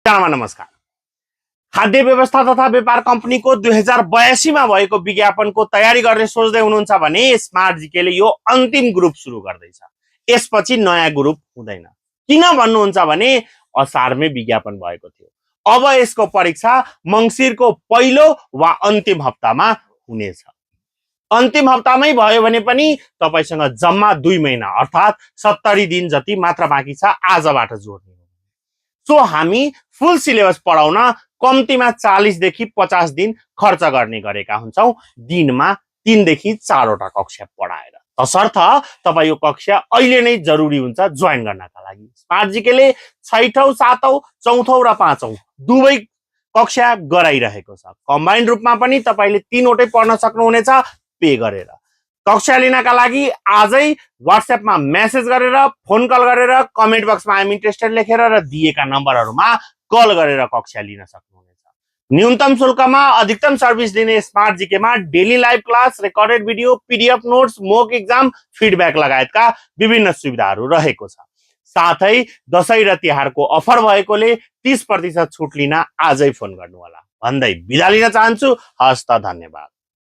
सबैजनामा नमस्कार। खाद्य व्यवस्था तथा व्यापार कम्पनीको 2082 मा भएको विज्ञापनको तयारी गर्ने सोच्दै हुनुहुन्छ भने स्मार्ट जीकेले यो अन्तिम ग्रुप सुरु गर्दैछ। यसपछि नयाँ ग्रुप हुँदैन। किन भन्नुहुन्छ भने असारमै विज्ञापन भएको थियो। अब यसको परीक्षा मङ्सिरको पहिलो वा अन्तिम हप्तामा हुनेछ। अन्तिम हप्तामै भयो भने पनि तपाईसँग जम्मा 2 महिना अर्थात् 70 दिन जति मात्र बाँकी छ आजबाट जोड्ने। सो हामी फुल सिलेबस पढाउन कम्तीमा 40 देखि 50 दिन खर्च गर्ने गरेका हुन्छौं, दिनमा 3 देखि 4 वटा कक्षा पढाएर। तसर्थ तपाई यो कक्षा अहिले नै जरुरी हुन्छ जोइन गर्नका लागि। स्मार्ट जीकेले 6औं 7औं 4औं र 5औं दुवै कक्षा गराइरहेको छ। कम्बाइन्ड रूपमा पनि तपाईले 3 वटै पढ्न सक्नुहुनेछ पे गरेर। कक्षा लिनका लागि आजै व्हाट्सएपमा मेसेज गरेर, फोन कल गरेर, कमेन्ट बक्समा आइ एम इन्ट्रेस्टेड लेखेर र दिएका नम्बरहरुमा कल गरेर कक्षा लिन सक्नुहुनेछ। न्यूनतम शुल्कमा अधिकतम सर्भिस दिने स्मार्ट जीकेमा daily live class, recorded video, PDF notes, mock exam, feedback लगायतका विभिन्न सुविधाहरू रहेको छ। साथै दशैं र तिहारको अफर भएकोले 30% छुट लिन आजै फोन गर्नु होला भन्दै बिदा लिन चाहन्छु। हस्त धन्यवाद।